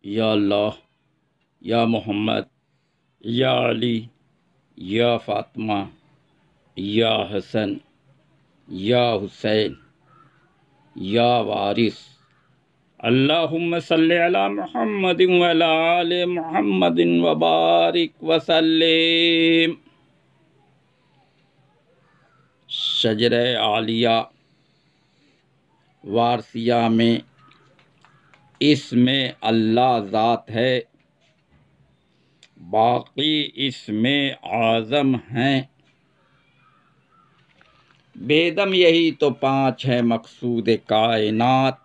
या अल्लाह, या मोहम्मद, या अली, या फ़ातिमा, या हसन, या हुसैन, या वारिस। अल्लाहुम्मा सल्लि अला मुहम्मदिन व अला आलि मुहम्मदिन व बारिक व सल्लिम। शजरे आलिया वारसिया में इसमें अल्लाह ज़ात है, बाकी इसमें आज़म हैं। बेदम यही तो पाँच है मकसूद कायनात,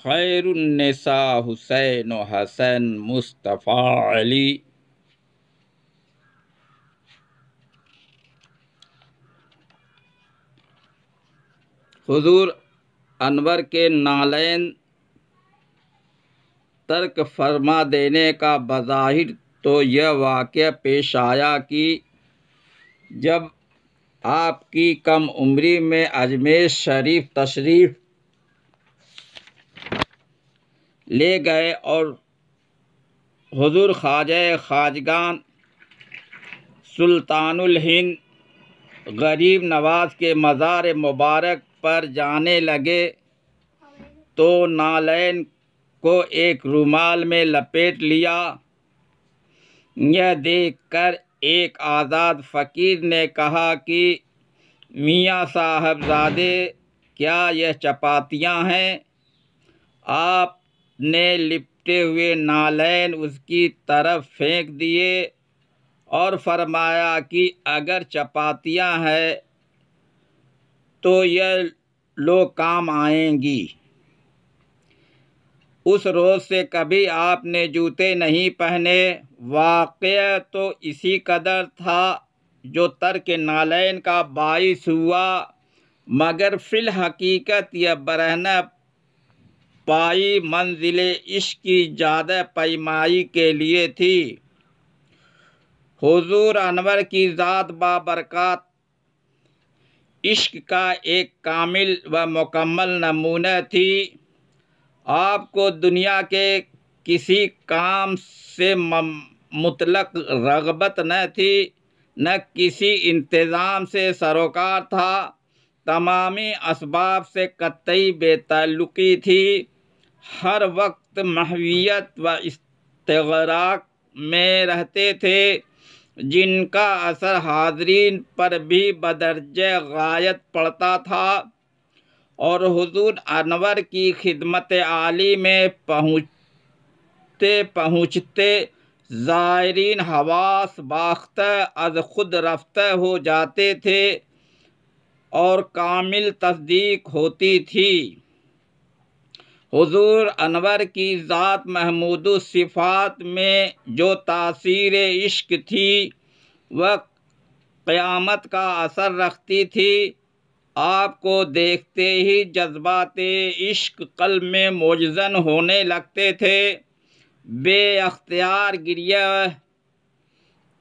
खैरुन्निसा हुसैन व हसन मुस्तफ़ा अली। हुजूर अनवर के नालैन तर्क फरमा देने का बज़ाहिर तो यह वाक़या पेश आया कि जब आपकी कम उम्री में अजमेर शरीफ तशरीफ़ ले गए और हुजूर ख्वाजा खाजगान सुल्तानुल हिंद गरीब नवाज के मज़ार मुबारक पर जाने लगे तो नालैन को एक रुमाल में लपेट लिया। यह देखकर एक आज़ाद फ़कीर ने कहा कि मियाँ साहबज़ादे, क्या यह चपातियाँ हैं? आपने लिपटे हुए नालैन उसकी तरफ फेंक दिए और फरमाया कि अगर चपातियाँ हैं तो यह लो, काम आएंगी। उस रोज़ से कभी आपने जूते नहीं पहने। वाक़या तो इसी कदर था जो तर्क नालैन का बाइस हुआ, मगर फिल हकीकत यह बरहना पाई मंजिल इश्क की ज़्यादा पैमाई के लिए थी। हुजूर अनवर की ज़ात बाबरकत इश्क का एक कामिल व मुकम्मल नमूना थी। आपको दुनिया के किसी काम से मुतलक रग़बत न थी, न किसी इंतज़ाम से सरोकार था, तमामी असबाब से कतई बेताल्लुकी थी। हर वक्त महवियत व इस्तिग़राक़ में रहते थे, जिनका असर हाज़रीन पर भी बदरजे गायत पड़ता था। और हुजूर अनवर की खिदमत आली में पहुँचते पहुँचते ज़ायरीन हवास बाख्ता अज खुद रफ्ता हो जाते थे और कामिल तस्दीक होती थी। हुजूर अनवर की ज़ात महमूद सिफ़ात में जो तासीर इश्क थी वह क़यामत का असर रखती थी। आपको देखते ही जज्बात इश्क क़ल्ब में मौजज़न होने लगते थे। बेअख्तियार गिरिया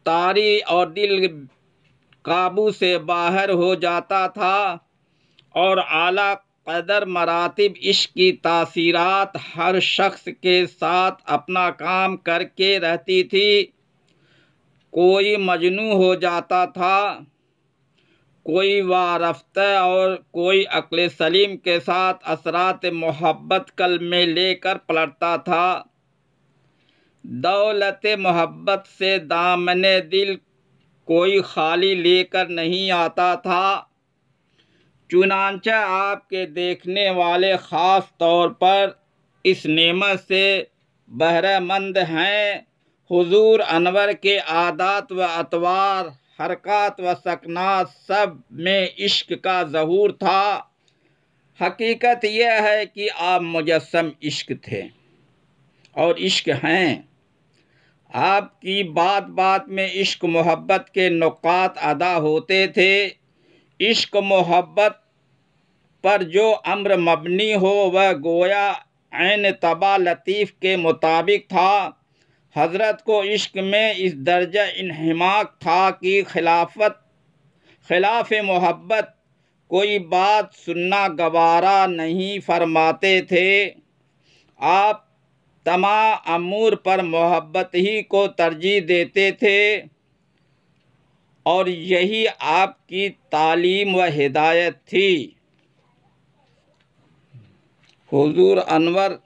तारी और दिल काबू से बाहर हो जाता था और आला कदर मरातिब इश्क की तासीरात हर शख्स के साथ अपना काम करके रहती थी। कोई मजनू हो जाता था, कोई वारफ्ता और कोई अक्ल सलीम के साथ असरात मोहब्बत कल में लेकर पलटता था। दौलत मोहब्बत से दामने दिल कोई खाली लेकर नहीं आता था। चुनांचे आपके देखने वाले ख़ास तौर पर इस नेमत से बहरेमंद हैं। हुजूर अनवर के आदात व अतवार, हरकत व सकनात सब में इश्क का ज़हूर था। हकीकत यह है कि आप मुजस्सम इश्क थे और इश्क हैं। आपकी बात बात में इश्क मोहब्बत के नुकात अदा होते थे। इश्क मोहब्बत पर जो अम्र मबनी हो वह गोया ऐन तबा लतीफ़ के मुताबिक था। हज़रत को इश्क में इस दर्जा इन्हिमाक था कि खिलाफ मोहब्बत कोई बात सुनना गवारा नहीं फरमाते थे। आप तमाम अमूर पर मोहब्बत ही को तरजीह देते थे और यही आपकी तालीम व हिदायत थी। हुजूर अनवर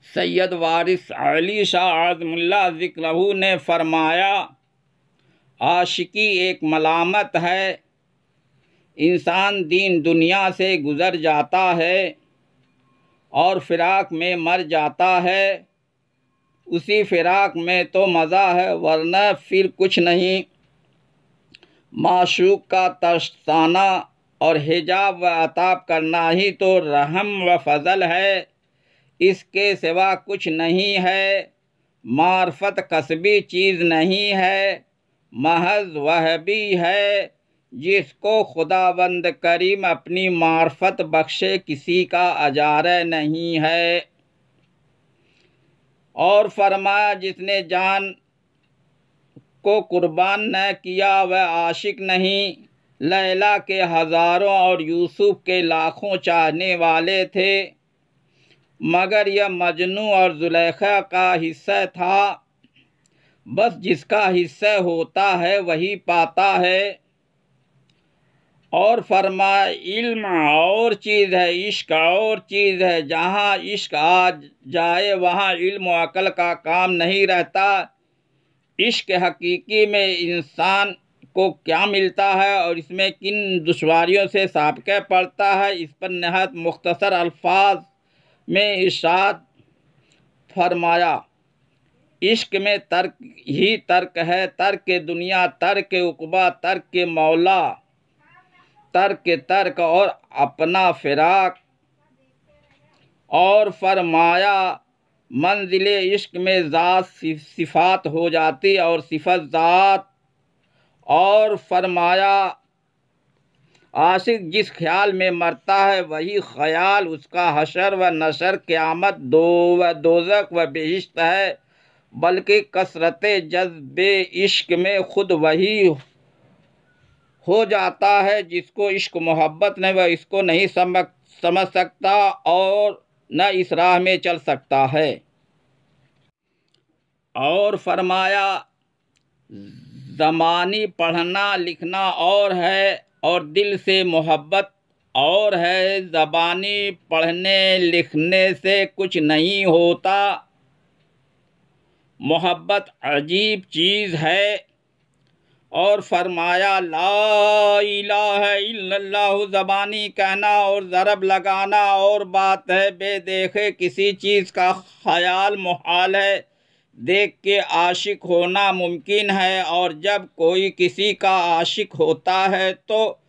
सैयद वारिस अली शाह आज़मुल्लाह ज़िक्रहू ने फरमाया, आशिकी एक मलामत है। इंसान दीन दुनिया से गुज़र जाता है और फिराक में मर जाता है। उसी फिराक में तो मज़ा है, वरना फिर कुछ नहीं। माशूक का तरसाना और हिजाब व अताब करना ही तो रहम व फजल है, इसके सिवा कुछ नहीं है। मार्फत कसबी चीज़ नहीं है, महज वह भी है जिसको खुदावंद करीम अपनी मार्फत बख्शे, किसी का अजारे नहीं है। और फरमाया, जिसने जान को कुर्बान न किया वह आशिक नहीं। लैला के हज़ारों और यूसुफ के लाखों चाहने वाले थे, मगर यह मजनू और जुलेखा का हिस्सा था। बस जिसका हिस्सा होता है वही पाता है। और फरमाया, इल्म और चीज़ है, इश्क और चीज़ है। जहाँ इश्क आ जाए वहाँ इल्म व अकल का काम नहीं रहता। इश्क हकीकी में इंसान को क्या मिलता है और इसमें किन दुश्वारियों से साबिक़ पड़ता है, इस पर नहायत मुख्तसर अल्फाज में इरशाद फरमाया, इश्क में तर्क ही तर्क है। तर्क दुनिया, तर्क उक़बा, तर्क मौला, तर्क और अपना फिराक। और फरमाया, मंजिल इश्क में ज़ात सिफ़ात हो जाती और सिफ़त ज़ात। और फरमाया, आशिक जिस ख्याल में मरता है वही ख्याल उसका हशर व नशर, क़यामत, दोज़ख व बेहिश्त है। बल्कि कसरत जज़्बे इश्क में खुद वही हो जाता है जिसको इश्क मोहब्बत ने वह इसको नहीं समझ सकता और न इस राह में चल सकता है। और फरमाया, ज़मानी पढ़ना लिखना और है और दिल से मोहब्बत और है। ज़बानी पढ़ने लिखने से कुछ नहीं होता, मोहब्बत अजीब चीज़ है। और फरमाया, ला इलाहा इल्लल्लाह ज़बानी कहना और ज़रब लगाना और बात है, बेदेखे किसी चीज़ का ख्याल मुहाल है, देख के आशिक होना मुमकिन है। और जब कोई किसी का आशिक होता है तो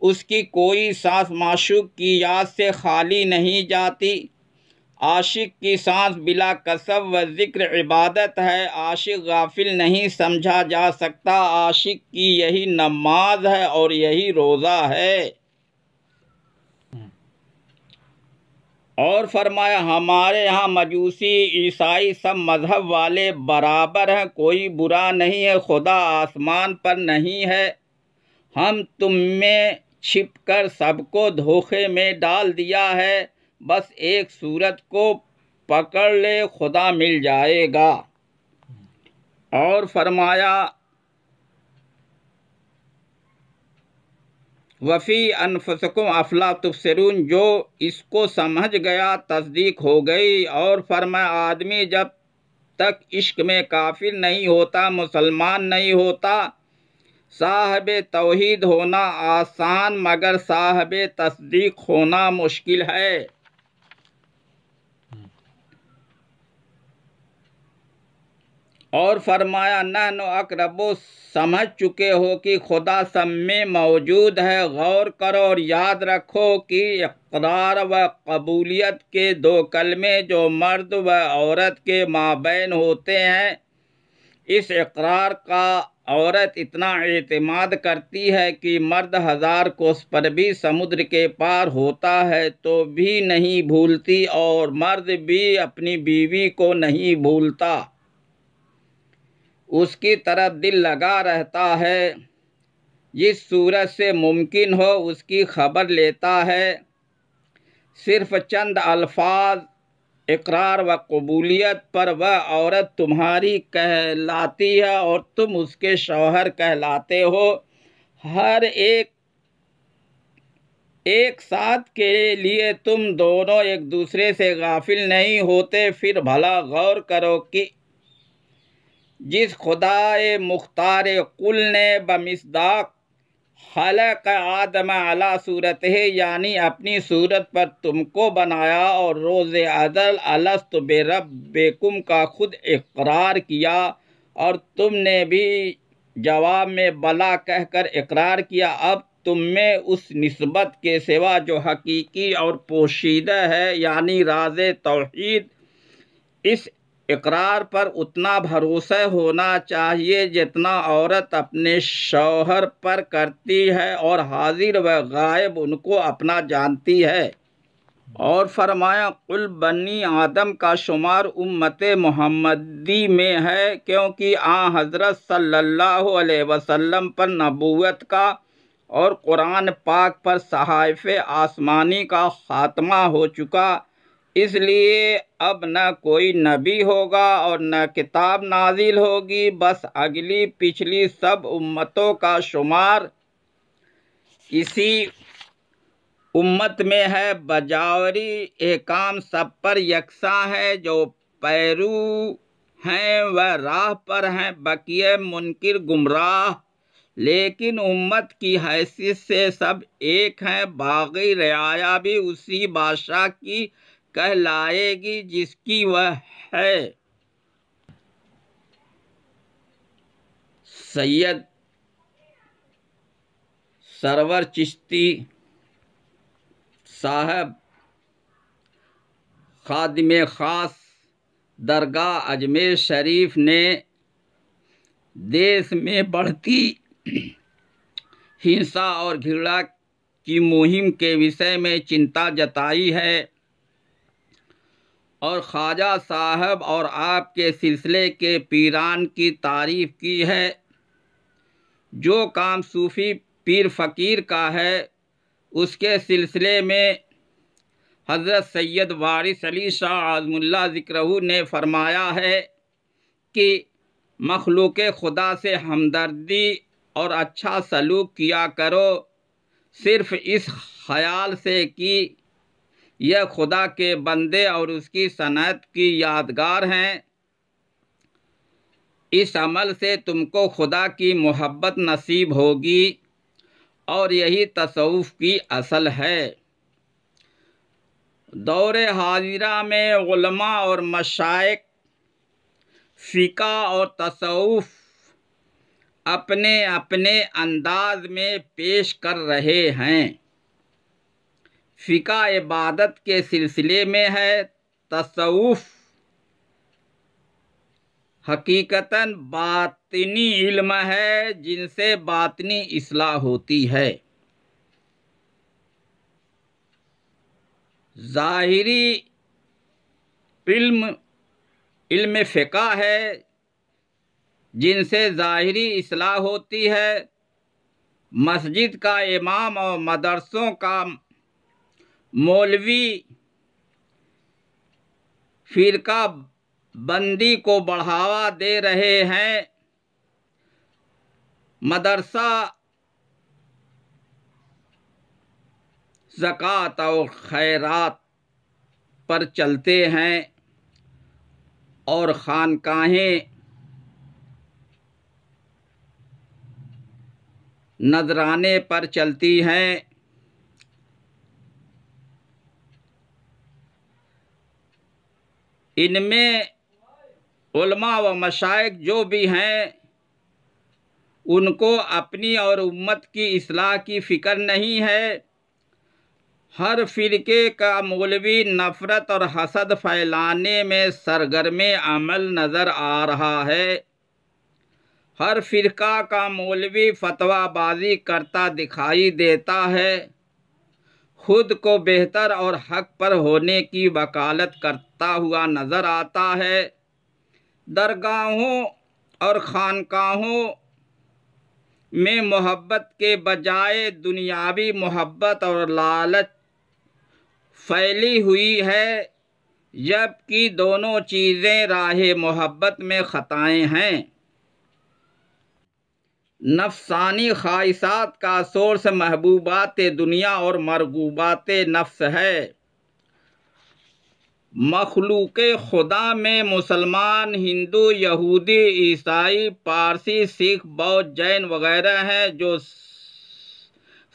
उसकी कोई सांस माशूक की याद से खाली नहीं जाती। आशिक की सांस बिला कसब व ज़िक्र इबादत है। आशिक गाफिल नहीं समझा जा सकता। आशिक की यही नमाज है और यही रोज़ा है। और फरमाया, हमारे यहाँ मजूसी ईसाई सब मज़हब वाले बराबर हैं, कोई बुरा नहीं है। खुदा आसमान पर नहीं है, हम तुम में छिप कर सबको धोखे में डाल दिया है। बस एक सूरत को पकड़ ले, खुदा मिल जाएगा। और फरमाया, वफ़ी अनफुसकुम अफला तुबसिरून, जो इसको समझ गया तस्दीक हो गई। और फरमाया, आदमी जब तक इश्क में काफिर नहीं होता, मुसलमान नहीं होता। साहब तौहीद होना आसान मगर साहब तस्दीक होना मुश्किल है। और फरमाया, नहनु अक़रबो, समझ चुके हो कि खुदा सब में मौजूद है। गौर करो और याद रखो कि इक़रार व कबूलियत के दो कलमे जो मर्द व औरत के माबैन होते हैं, इस इक़रार का औरत इतना एतमाद करती है कि मर्द 1000 कोस पर भी समुद्र के पार होता है तो भी नहीं भूलती, और मर्द भी अपनी बीवी को नहीं भूलता, उसकी तरफ दिल लगा रहता है। जिस सूरत से मुमकिन हो उसकी खबर लेता है। सिर्फ चंद अल्फाज इकरार व कबूलियत पर वह औरत तुम्हारी कहलाती है और तुम उसके शौहर कहलाते हो। हर एक साथ के लिए तुम दोनों एक दूसरे से गाफिल नहीं होते। फिर भला गौर करो कि जिस खुदाए मुख्तार कुल ने बमिसदाक खलक आदम अला सूरत है, यानी अपनी सूरत पर तुमको बनाया और रोज़ अदल अलस्तु बिरब्बिकुम का खुद इकरार किया और तुमने भी जवाब में बला कहकर इकरार किया। अब तुम में उस निस्बत के सिवा जो हकीकी और पोशीदा है, यानी राज़े तौहीद, इस इकरार पर उतना भरोसा होना चाहिए जितना औरत अपने शौहर पर करती है और हाजिर व गायब उनको अपना जानती है। और फरमाया कुल बनी आदम का शुमार उम्मत मोहम्मदी में है, क्योंकि हज़रत सल्लल्लाहु अलैहि वसल्लम पर नबूवत का और कुरान पाक पर सहाइफ आसमानी का खात्मा हो चुका। इसलिए अब न कोई नबी होगा और न किताब नाजिल होगी, बस अगली पिछली सब उम्मतों का शुमार इसी उम्मत में है। बजावरी एकाम सब पर यकसा है, जो पैरू हैं वह राह पर हैं, बकिए मुनकिर गुमराह, लेकिन उम्मत की हैसियत से सब एक हैं। बागी रियाया भी उसी बादशाह की कहलाएगी जिसकी वह है। सैयद सरवर चिश्ती साहब खादिम ख़ास दरगाह अजमेर शरीफ ने देश में बढ़ती हिंसा और घृणा की मुहिम के विषय में चिंता जताई है और ख्वाजा साहब और आपके सिलसिले के पीरान की तारीफ़ की है। जो काम सूफ़ी पीर फ़कीर का है, उसके सिलसिले में हज़रत सैयद वारिस अली शाह आज़मुल्लाह ज़िक्रहू ने फरमाया है कि मखलूक़ खुदा से हमदर्दी और अच्छा सलूक किया करो, सिर्फ़ इस ख़याल से कि यह खुदा के बंदे और उसकी सनत की यादगार हैं। इस अमल से तुमको खुदा की मोहब्बत नसीब होगी और यही तसव्वुफ़ की असल है। दौरे हाजिरा में उलमा और मशाइख फ़िक़ा और तसव्वुफ़ अपने अपने अंदाज में पेश कर रहे हैं। फ़िक़ा इबादत के सिलसिले में है, तसव्वुफ़ हकीकतन बातिनी इल्म है जिनसे बातिनी इस्लाह होती है। ज़ाहिरी इल्म फ़िक़ा है जिनसे ज़ाहिरी इस्लाह होती है। मस्जिद का इमाम और मदरसों का मौलवी फ़िरका बंदी को बढ़ावा दे रहे हैं। मदरसा ज़कात और खैरात पर चलते हैं और खानकाहें नजराने पर चलती हैं। इनमें उलमा व मशाइख जो भी हैं, उनको अपनी और उम्मत की इस्लाह की फ़िक्र नहीं है। हर फ़िरके का मौलवी नफ़रत और हसद फैलाने में सरगर्मे अमल नज़र आ रहा है। हर फ़िरका का मौलवी फतवाबाजी करता दिखाई देता है, खुद को बेहतर और हक पर होने की वकालत करता हुआ नज़र आता है। दरगाहों और खानकाहों में मोहब्बत के बजाय दुनियावी मोहब्बत और लालच फैली हुई है। जबकि दोनों चीज़ें राह मोहब्बत में ख़ताएँ हैं। नफसानी ख्वाहिशात का सोर्स महबूबात दुनिया और मरगूबात नफ्स है। मखलूक खुदा में मुसलमान, हिंदू, यहूदी, ईसाई, पारसी, सिख, बौद्ध, जैन वगैरह हैं, जो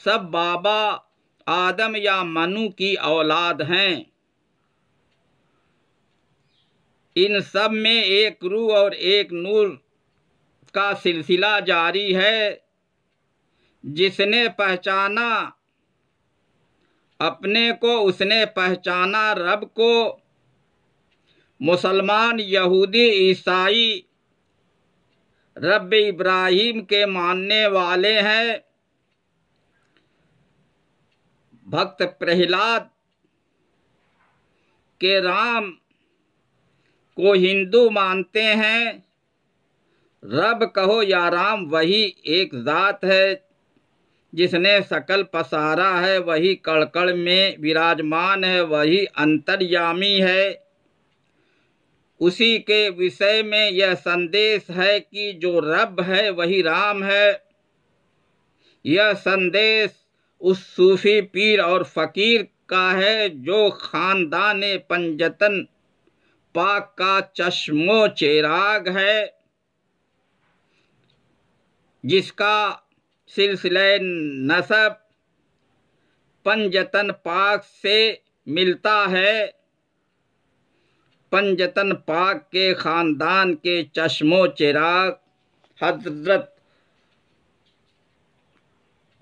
सब बाबा आदम या मनु की औलाद हैं। इन सब में एक रूह और एक नूर का सिलसिला जारी है। जिसने पहचाना अपने को उसने पहचाना रब को। मुसलमान, यहूदी, ईसाई रब इब्राहिम के मानने वाले हैं। भक्त प्रहलाद के राम को हिंदू मानते हैं। रब कहो या राम, वही एक ज़ात है। जिसने सकल पसारा है वही कड़कड़ में विराजमान है, वही अंतर्यामी है। उसी के विषय में यह संदेश है कि जो रब है वही राम है। यह संदेश उस सूफी पीर और फकीर का है जो खानदान पंजतन पाक का चश्मो चिराग है, जिसका सिलसिला नसब पंजतन पाक से मिलता है। पंजतन पाक के ख़ानदान के चश्मो चिराग हज़रत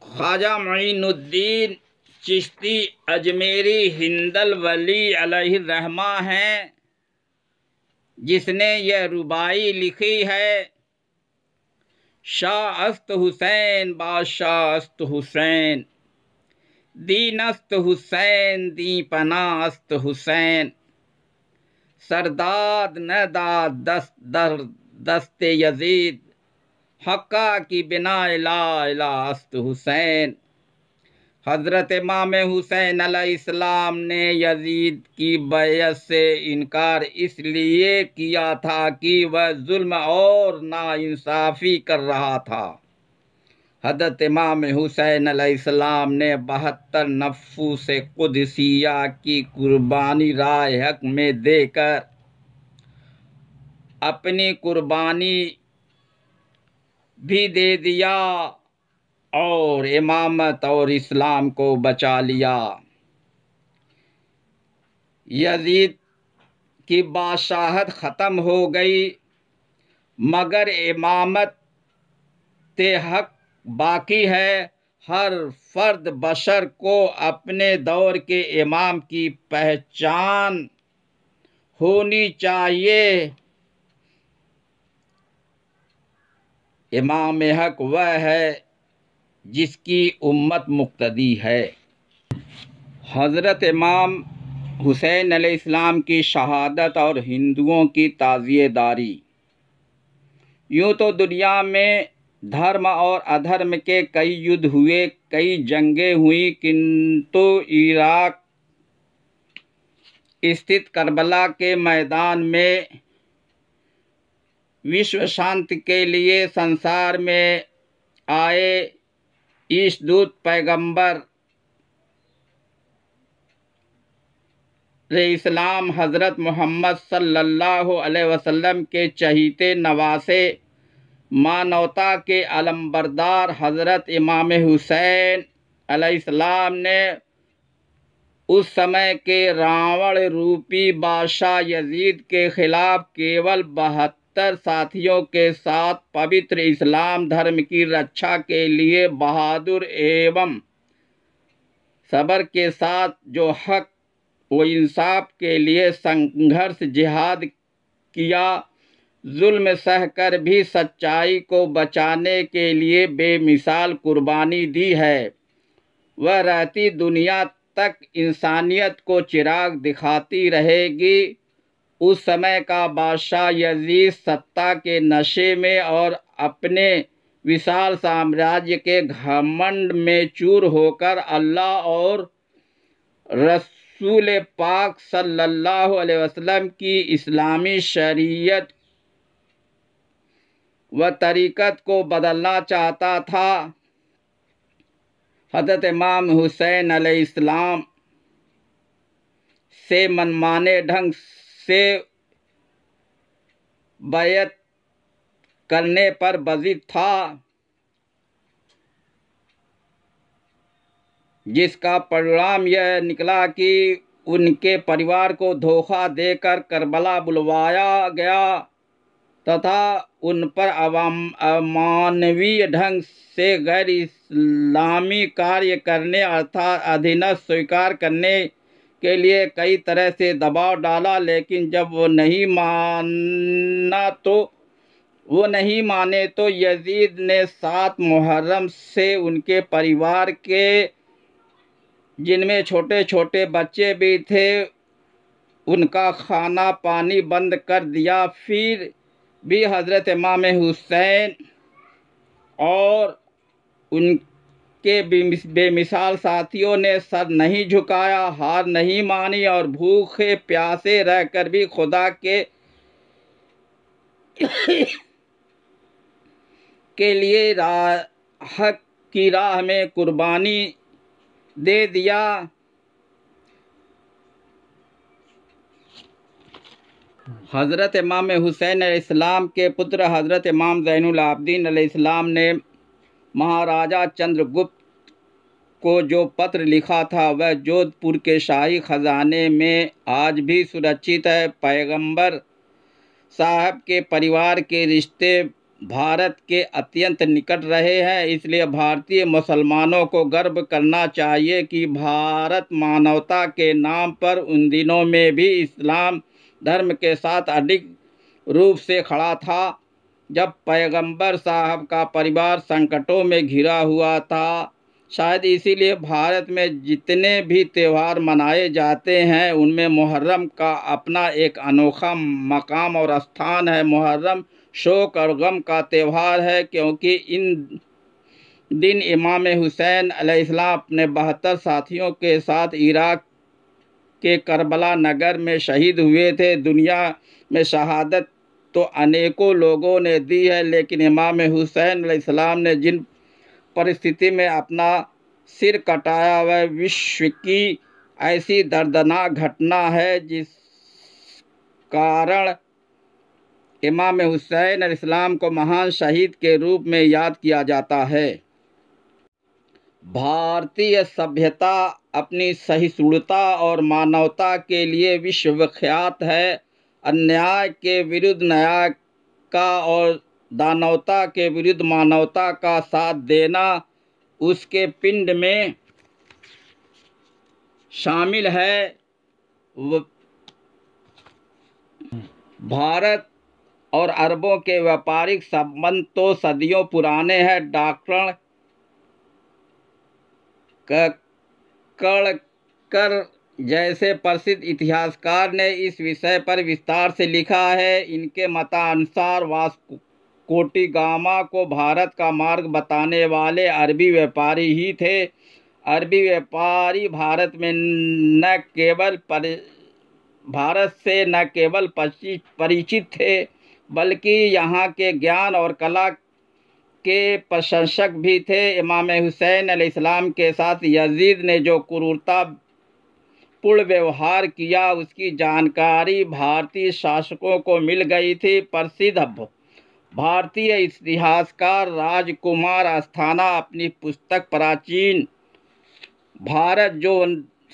ख्वाजा मोइनुद्दीन चिश्ती अजमेरी हिंदल वली अलैहिर्रहमा हैं, जिसने यह रुबाई लिखी है। शाह अस्त हुसैन बादशाह अस्त हुसैन, दीनस्त हुसैन दी पना अस्त हुसैन, सरदाद न दाद दस्त दर दस्ते यजीद, हक्का की बिना इला इला अस्त हुसैन। हज़रत इमाम हुसैन अलैहिस्सलाम ने यजीद की बैयत से इनकार इसलिए किया था कि वह जुल्म और नाइंसाफ़ी कर रहा था। हज़रत इमाम हुसैन अलैहिस्सलाम ने 72 नफ़ूस कुदसिया की कुर्बानी राह हक में देकर अपनी कुर्बानी भी दे दिया और इमामत और इस्लाम को बचा लिया। यजीद की बादशाहत ख़त्म हो गई, मगर इमामत हक बाकी है। हर फर्द बशर को अपने दौर के इमाम की पहचान होनी चाहिए। इमाम हक वह है जिसकी उम्मत मुक्तदी है। हज़रत इमाम हुसैन अलैहिस्सलाम की शहादत और हिंदुओं की ताज़ियेदारी। यूँ तो दुनिया में धर्म और अधर्म के कई युद्ध हुए, कई जंगें हुई, किंतु इराक स्थित करबला के मैदान में विश्व शांति के लिए संसार में आए ईशदूत पैगंबर इस्लाम हज़रत मोहम्मद सल्लल्लाहु अलैहि वसल्लम के चहीते नवासे मानवता के अलमबरदार हज़रत इमाम हुसैन अलैहिस्सलाम ने उस समय के रावण रूपी बादशाह यजीद के खिलाफ केवल 72 साथियों के साथ पवित्र इस्लाम धर्म की रक्षा के लिए बहादुर एवं सब्र के साथ जो हक व इंसाफ के लिए संघर्ष जिहाद किया, जुल्म सहकर भी सच्चाई को बचाने के लिए बेमिसाल कुर्बानी दी है। वह रहती दुनिया तक इंसानियत को चिराग दिखाती रहेगी। उस समय का बादशाह यजीद सत्ता के नशे में और अपने विशाल साम्राज्य के घमंड में चूर होकर अल्लाह और रसूल पाक सल्लल्लाहु अलैहि वसल्लम की इस्लामी शरीयत व तरीक़त को बदलना चाहता था। हज़रत इमाम हुसैन अलैहिस्सलाम से मनमाने ढंग से बैयत करने पर बज़िद था, जिसका परिणाम यह निकला कि उनके परिवार को धोखा देकर करबला बुलवाया गया तथा उन पर अमानवीय ढंग से गैर इस्लामी कार्य करने अर्थात अधीनस्थ स्वीकार करने के लिए कई तरह से दबाव डाला। लेकिन जब वो नहीं माने तो यजीद ने 7 मुहर्रम से उनके परिवार के, जिनमें छोटे छोटे बच्चे भी थे, उनका खाना पानी बंद कर दिया। फिर भी हज़रत इमाम हुसैन और उनके बेमिसाल साथियों ने सर नहीं झुकाया, हार नहीं मानी और भूखे प्यासे रहकर भी खुदा के लिए हक की राह में कुर्बानी दे दिया। हज़रत इमाम हुसैन अलैहिस्सलाम के पुत्र हज़रत इमाम ज़ैनुल आबिदीन अलैहिस्सलाम ने महाराजा चंद्रगुप्त को जो पत्र लिखा था वह जोधपुर के शाही खजाने में आज भी सुरक्षित है। पैगंबर साहब के परिवार के रिश्ते भारत के अत्यंत निकट रहे हैं, इसलिए भारतीय मुसलमानों को गर्व करना चाहिए कि भारत मानवता के नाम पर उन दिनों में भी इस्लाम धर्म के साथ अडिग रूप से खड़ा था, जब पैगंबर साहब का परिवार संकटों में घिरा हुआ था। शायद इसीलिए भारत में जितने भी त्यौहार मनाए जाते हैं उनमें मुहर्रम का अपना एक अनोखा मकाम और स्थान है। मुहर्रम शोक और गम का त्यौहार है, क्योंकि इन दिन इमाम हुसैन अलैहिस्सलाम अपने 72 साथियों के साथ इराक के करबला नगर में शहीद हुए थे। दुनिया में शहादत तो अनेकों लोगों ने दी है, लेकिन इमाम हुसैन अलैहिस्सलाम ने जिन परिस्थिति में अपना सिर कटाया वह विश्व की ऐसी दर्दनाक घटना है जिस कारण इमाम हुसैन अलैहिस्सलाम को महान शहीद के रूप में याद किया जाता है। भारतीय सभ्यता अपनी सहिष्णुता और मानवता के लिए विश्वविख्यात है। अन्याय के विरुद्ध न्याय का और दानवता के विरुद्ध मानवता का साथ देना उसके पिंड में शामिल है। भारत और अरबों के व्यापारिक संबंध तो सदियों पुराने हैं। डॉक्टर कड़कर जैसे प्रसिद्ध इतिहासकार ने इस विषय पर विस्तार से लिखा है। इनके मतानुसार वास्को गामा को भारत का मार्ग बताने वाले अरबी व्यापारी ही थे। अरबी व्यापारी भारत से न केवल परिचित थे, बल्कि यहाँ के ज्ञान और कला के प्रशंसक भी थे। इमाम हुसैन अलैहिस्सलाम के साथ यजीद ने जो क्रूरतापूर्ण व्यवहार किया उसकी जानकारी भारतीय शासकों को मिल गई थी। प्रसिद्ध भारतीय इतिहासकार राजकुमार अस्थाना अपनी पुस्तक प्राचीन भारत जो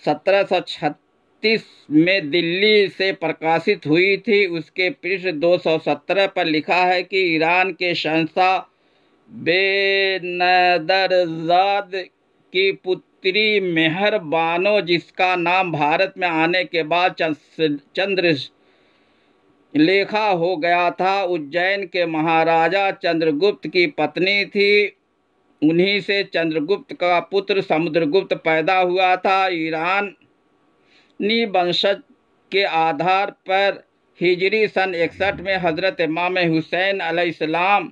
1736 में दिल्ली से प्रकाशित हुई थी उसके पृष्ठ 217 पर लिखा है कि ईरान के शहंशाह बेनदरजाद की पुत्री मेहरबानो, जिसका नाम भारत में आने के बाद चंद्रलेखा हो गया था, उज्जैन के महाराजा चंद्रगुप्त की पत्नी थी। उन्हीं से चंद्रगुप्त का पुत्र समुद्रगुप्त पैदा हुआ था। ईरानी वंशज के आधार पर हिजरी सन 61 में हज़रत इमाम हुसैन अलैहिस्सलाम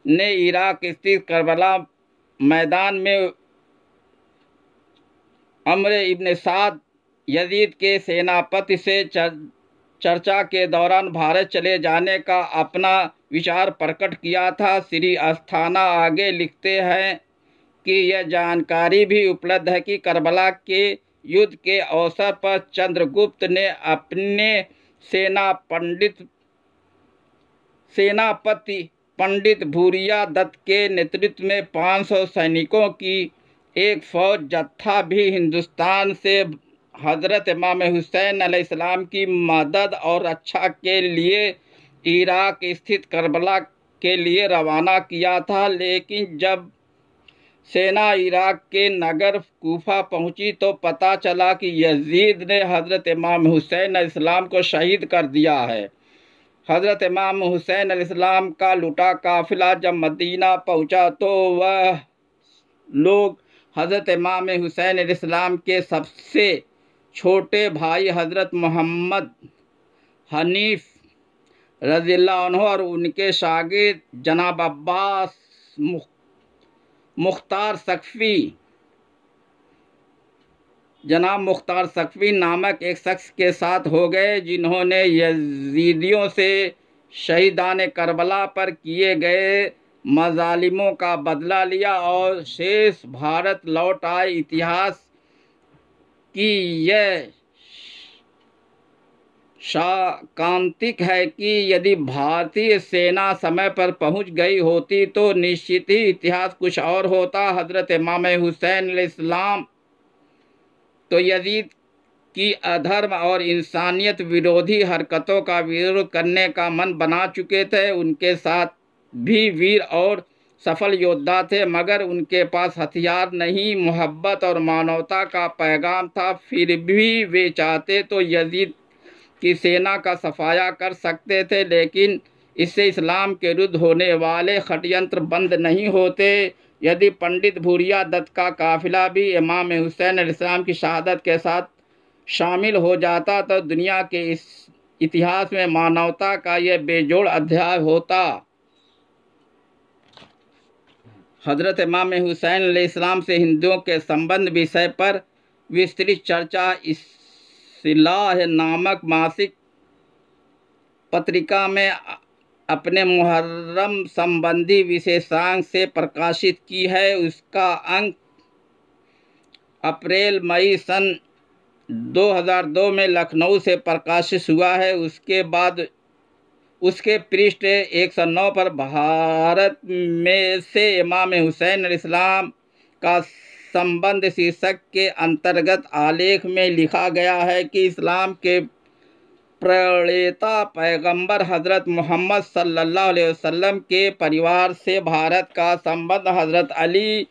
ने इराक स्थित करबला मैदान में अम्र इब्न साद यजीद के सेनापति से चर्चा के दौरान भारत चले जाने का अपना विचार प्रकट किया था। श्री अस्थाना आगे लिखते हैं कि यह जानकारी भी उपलब्ध है कि करबला के युद्ध के अवसर पर चंद्रगुप्त ने अपने सेनापति पंडित भूरिया दत्त के नेतृत्व में 500 सैनिकों की एक फौज जत्था भी हिंदुस्तान से हज़रत इमाम हुसैन अलैहिस्सलाम की मदद और रक्षा के लिए इराक स्थित करबला के लिए रवाना किया था। लेकिन जब सेना इराक के नगर कूफा पहुंची तो पता चला कि यजीद ने हज़रत इमाम हुसैन अलैहिस्सलाम को शहीद कर दिया है। हज़रत इमाम हुसैन अलैहिस्सलाम का लुटा काफिला जब मदीना पहुंचा तो वह लोग हज़रत इमाम हुसैन अलैहिस्सलाम के सबसे छोटे भाई हज़रत मोहम्मद हनीफ रज़ियल्लाहु अन्हु और उनके शागिर्द जनाब अब्बास मुख्तार सकफ़ी नामक एक शख्स के साथ हो गए, जिन्होंने यजीदियों से शहीदान करबला पर किए गए मज़ालिमों का बदला लिया और शेष भारत लौट आए। इतिहास की यह शाकांतिक है कि यदि भारतीय सेना समय पर पहुंच गई होती तो निश्चित ही इतिहास कुछ और होता। हज़रत इमाम हुसैन अलैहिस्सलाम तो यजीद की अधर्म और इंसानियत विरोधी हरकतों का विरोध करने का मन बना चुके थे। उनके साथ भी वीर और सफल योद्धा थे, मगर उनके पास हथियार नहीं, मोहब्बत और मानवता का पैगाम था। फिर भी वे चाहते तो यजीद की सेना का सफाया कर सकते थे, लेकिन इससे इस्लाम के विरुद्ध होने वाले षड्यंत्र बंद नहीं होते। यदि पंडित भूरिया दत्त का काफिला भी इमाम हुसैन अलैहिस्सलाम की शहादत के साथ शामिल हो जाता तो दुनिया के इस इतिहास में मानवता का यह बेजोड़ अध्याय होता। हज़रत इमाम हुसैन अलैहिस्सलाम से हिंदुओं के संबंध विषय पर विस्तृत चर्चा इस्लाह नामक मासिक पत्रिका में अपने मुहर्रम संबंधी विशेषांक से प्रकाशित की है। उसका अंक अप्रैल मई सन 2002 में लखनऊ से प्रकाशित हुआ है। उसके बाद उसके पृष्ठ 109 पर भारत में से इमाम हुसैन अलैहिस्सलाम का संबंध शीर्षक के अंतर्गत आलेख में लिखा गया है कि इस्लाम के प्रणेता पैगंबर हज़रत मोहम्मद सल्लल्लाहु अलैहि वसल्लम के परिवार से भारत का संबंध हज़रत अली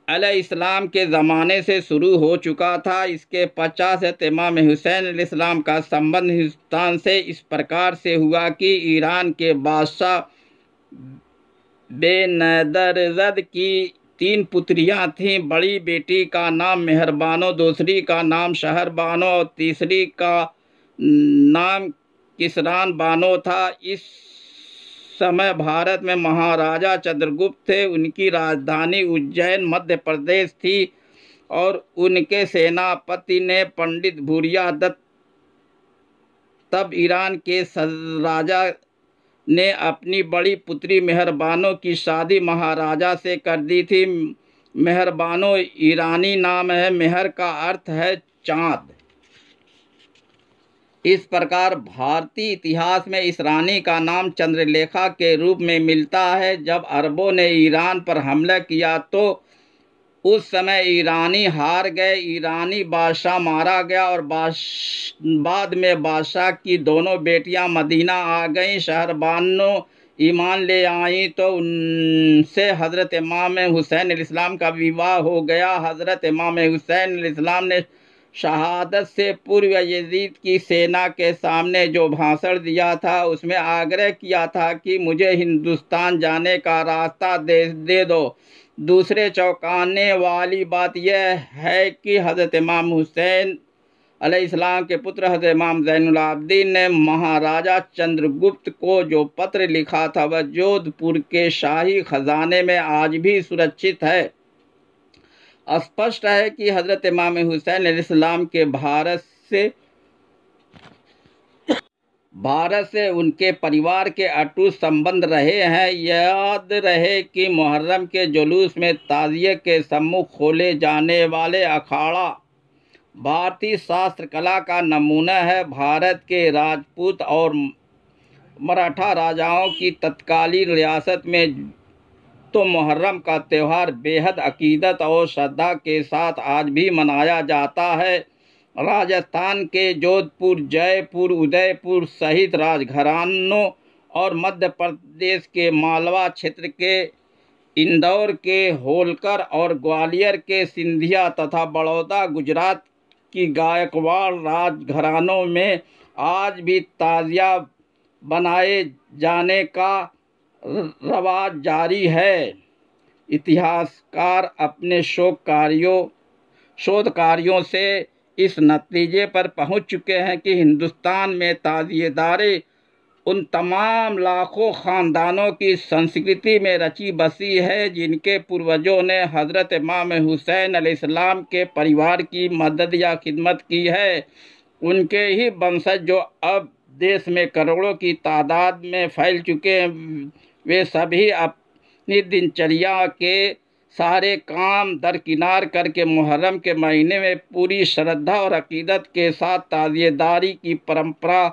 अलैहिस्सलाम के ज़माने से शुरू हो चुका था। इसके 50 इमाम हुसैन अलैहिस्सलाम का संबंध हिंदुस्तान से इस प्रकार से हुआ कि ईरान के बादशाह बेनदरज़द की 3 पुत्रियां थीं। बड़ी बेटी का नाम मेहरबानो, दूसरी का नाम शहरबानो और तीसरी का नाम किसरान बानो था। इस समय भारत में महाराजा चंद्रगुप्त थे। उनकी राजधानी उज्जैन मध्य प्रदेश थी और उनके सेनापति ने पंडित भूरिया दत्त तब ईरान के राजा ने अपनी बड़ी पुत्री मेहरबानो की शादी महाराजा से कर दी थी। मेहरबानो ईरानी नाम है, मेहर का अर्थ है चाँद। इस प्रकार भारतीय इतिहास में इस रानी का नाम चंद्रलेखा के रूप में मिलता है। जब अरबों ने ईरान पर हमला किया तो उस समय ईरानी हार गए, ईरानी बादशाह मारा गया और बाद में बादशाह की दोनों बेटियां मदीना आ गईं। शहरबानो ईमान ले आईं तो उनसे हज़रत इमाम हुसैन अलैहिस्सलाम का विवाह हो गया। हज़रत इमाम हुसैन अलैहिस्सलाम ने शहादत से पूर्व यजीद की सेना के सामने जो भाषण दिया था उसमें आग्रह किया था कि मुझे हिंदुस्तान जाने का रास्ता दे दो। दूसरे चौंकाने वाली बात यह है कि हज़रत इमाम हुसैन अलैहिस्सलाम के पुत्र हज़रत इमाम ज़ैनुल आबिदीन ने महाराजा चंद्रगुप्त को जो पत्र लिखा था वह जोधपुर के शाही खजाने में आज भी सुरक्षित है। स्पष्ट है कि हज़रत इमाम हुसैन अलैहिस्सलाम के भारत से उनके परिवार के अटूट संबंध रहे हैं। याद रहे कि मुहर्रम के जुलूस में ताज़िए के सम्मुख खोले जाने वाले अखाड़ा भारतीय शास्त्र कला का नमूना है। भारत के राजपूत और मराठा राजाओं की तत्कालीन रियासत में तो मुहर्रम का त्यौहार बेहद अकीदत और श्रद्धा के साथ आज भी मनाया जाता है। राजस्थान के जोधपुर, जयपुर, उदयपुर सहित राजघरानों और मध्य प्रदेश के मालवा क्षेत्र के इंदौर के होलकर और ग्वालियर के सिंधिया तथा बड़ौदा गुजरात की गायकवाड़ राजघरानों में आज भी ताजिया बनाए जाने का रवाज जारी है। इतिहासकार अपने शोध कार्यों से इस नतीजे पर पहुंच चुके हैं कि हिंदुस्तान में ताज़िएदारी उन तमाम लाखों ख़ानदानों की संस्कृति में रची बसी है जिनके पूर्वजों ने हज़रत इमाम हुसैन अलैहिस्सलाम के परिवार की मदद या खिदमत की है। उनके ही वंशज जो अब देश में करोड़ों की तादाद में फैल चुके हैं, वे सभी अपनी दिनचर्या के सारे काम दरकिनार करके मुहर्रम के महीने में पूरी श्रद्धा और अकीदत के साथ ताज़िएदारी की परंपरा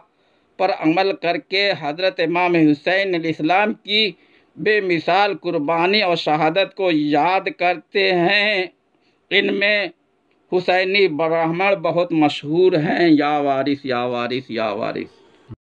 पर अमल करके हज़रत इमाम हुसैन अलैहिस्सलाम की बेमिसाल कुर्बानी और शहादत को याद करते हैं। इनमें हुसैनी ब्राह्मण बहुत मशहूर हैं, या वारिस या वारिस या वारिस।